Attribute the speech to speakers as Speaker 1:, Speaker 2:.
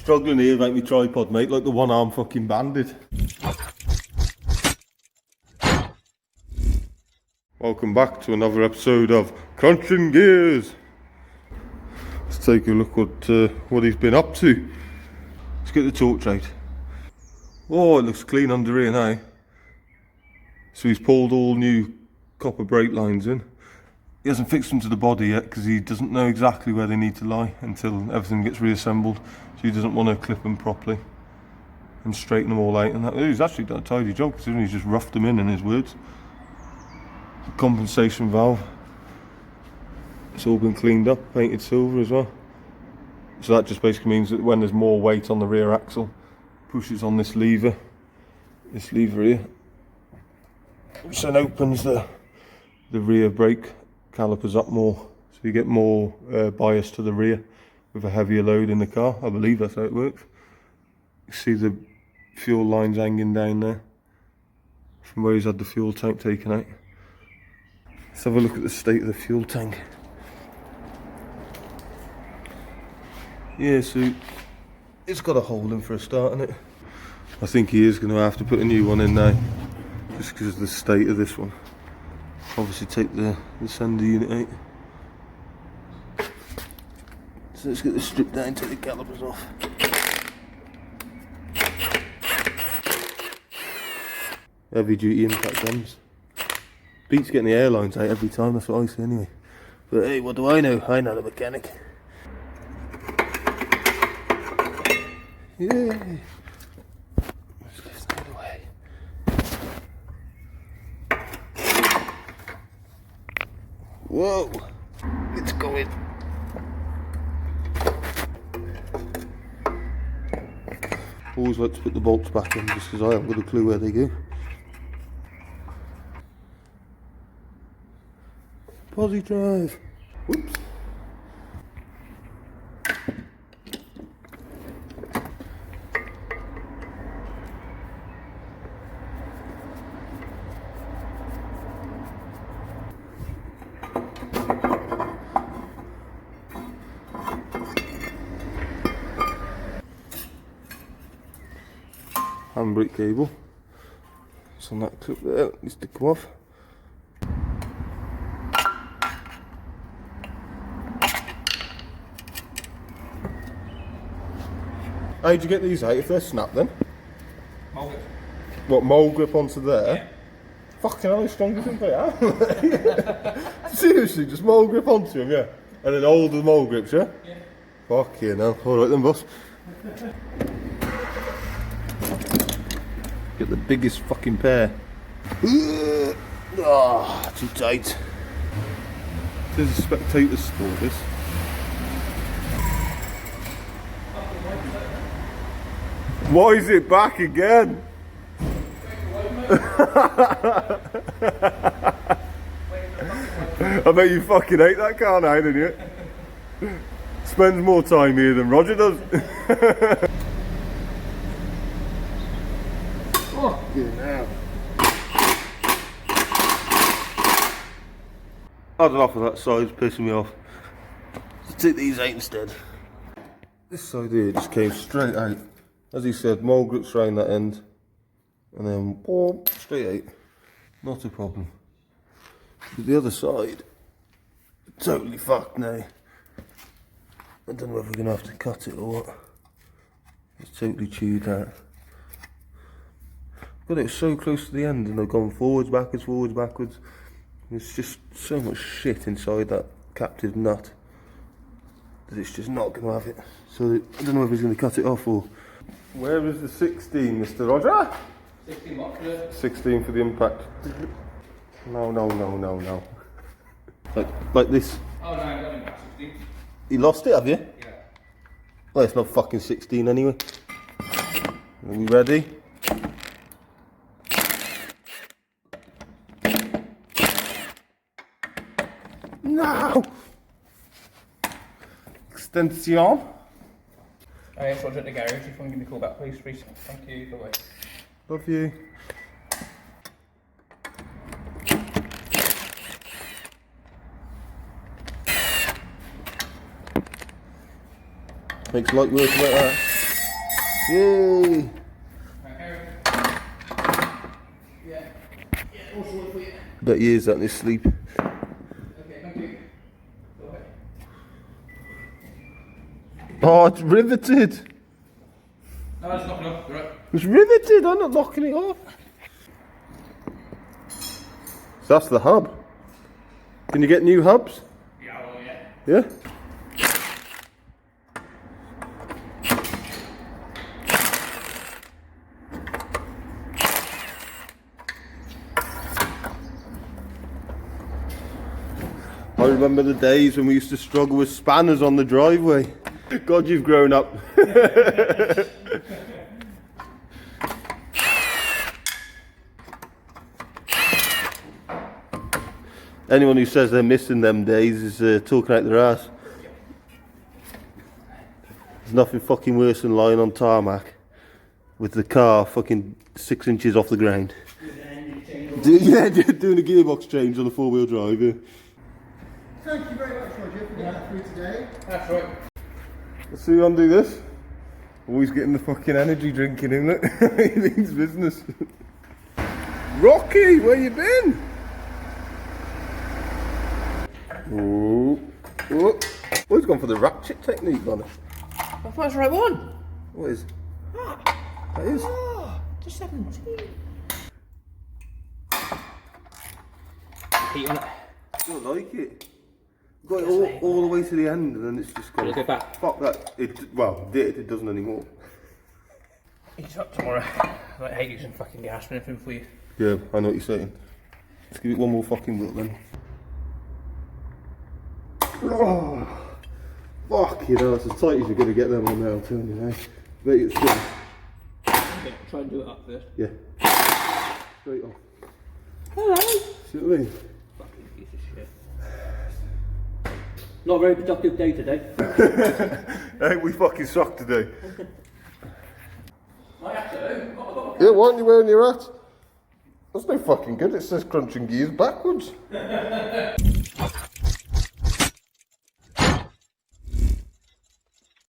Speaker 1: Struggling here to make me tripod, mate, like the one-arm fucking bandit. Welcome back to another episode of Crunchin Gearz. Let's take a look at what he's been up to. Let's get the torch out. Oh, it looks clean under here now. So he's pulled all new copper brake lines in. He hasn't fixed them to the body yet because he doesn't know exactly where they need to lie until everything gets reassembled. So he doesn't want to clip them properly and straighten them all out. And that, he's actually done a tidy job considering he's just roughed them in his words. Compensation valve. It's all been cleaned up, painted silver as well. So that just basically means that when there's more weight on the rear axle, pushes on this lever here, which then opens the rear brake calipers up more, so you get more bias to the rear with a heavier load in the car. I believe that's how it works. You see the fuel lines hanging down there from where he's had the fuel tank taken out. Let's have a look at the state of the fuel tank. Yeah, so it's got a hole in for a start, hasn't it? I think he is going to have to put a new one in now, just because of the state of this one. Obviously take the sender unit out. So let's get this stripped down, take the calipers off. Heavy duty impact guns. Beats getting the airlines out every time, that's what I say anyway. But hey, what do I know? I'm not a mechanic. Yay! Let's get this out of the way. Whoa! It's going. Always like to put the bolts back in just because I haven't got a clue where they go. Posi drive. Whoops. Handbrake cable. It's on that clip there, it needs to come off. How'd you get these out if they're snapped then?
Speaker 2: Mold grip.
Speaker 1: What, mold grip onto there?
Speaker 2: Yeah.
Speaker 1: Fucking hell, how strong do you think they are? Seriously, just mold grip onto them, yeah? And then hold the mold grips, yeah?
Speaker 2: Yeah.
Speaker 1: Fucking hell, alright then boss. Get the biggest fucking pair. Ah, too tight. There's a spectator sport, this. Why is it back again? I bet you fucking hate that car now, don't you? Spends more time here than Roger does. Fucking hell. I had enough of that side, it's pissing me off. Let's take these out instead. This side here just came straight out. As he said, mold grips around that end, and then boom, straight out. Not a problem. But the other side, totally fucked now. I don't know if we're going to have to cut it or what. It's totally chewed out. But it's so close to the end, and I've gone forwards, backwards. There's just so much shit inside that captive nut that it's just not going to have it. So I don't know if he's going to cut it off or... Where is the 16, Mr. Roger?
Speaker 2: 16 what for the...
Speaker 1: 16 for the impact. No. Like this.
Speaker 2: Oh no, I got impact 16.
Speaker 1: You lost it, have you?
Speaker 2: Yeah.
Speaker 1: Well, it's not fucking 16 anyway. Are we ready? No! Extension.
Speaker 2: RS Roger at the garage, if you want to give me a call back please, Thank you, bye-bye.
Speaker 1: Love you. Makes light work like that. Yay!
Speaker 2: Yeah, all sorted for you.
Speaker 1: Bet he is that in his sleep.
Speaker 2: Okay, thank you. Go ahead.
Speaker 1: Oh, it's riveted!
Speaker 2: No, it's not enough, right?
Speaker 1: It's riveted, I'm not knocking it off. So that's the hub. Can you get new hubs?
Speaker 2: Yeah, well, yeah.
Speaker 1: Yeah? I remember the days when we used to struggle with spanners on the driveway. God, you've grown up. Anyone who says they're missing them days is talking out their ass. There's nothing fucking worse than lying on tarmac with the car fucking 6 inches off the ground. Doing a gearbox change on a 4-wheel drive. Yeah.
Speaker 3: Thank you very much, Roger, for getting that through today.
Speaker 2: That's right.
Speaker 1: Let's see who undo this. Always getting the fucking energy drink in him, look. He means business. Rocky, where you been? Oh, oh. Oh, he's gone for the ratchet technique, man.
Speaker 2: I thought it was the right one.
Speaker 1: What is? That is.
Speaker 2: Oh, just 17. Heat on it.
Speaker 1: I don't like it. Got it all the way to the end and then it's just gone.
Speaker 2: It'll go back.
Speaker 1: Fuck that. It doesn't anymore.
Speaker 2: Heat's up tomorrow. I might hate using fucking gas or anything for you.
Speaker 1: Yeah, I know what you're saying. Let's give it one more fucking look then. Oh, fuck, you know, it's as tight as you're going to get them on there, I'm telling you now. Bet it's good.
Speaker 2: Okay, try and do it up first.
Speaker 1: Yeah. Straight off.
Speaker 2: Hello.
Speaker 1: See what I mean?
Speaker 2: Fucking piece of shit. Not a very productive day today.
Speaker 1: Hey, we fucking suck today.
Speaker 2: My hat though.
Speaker 1: Yeah, why aren't you wearing your hat? That's no fucking good, it says Crunchin Gearz backwards.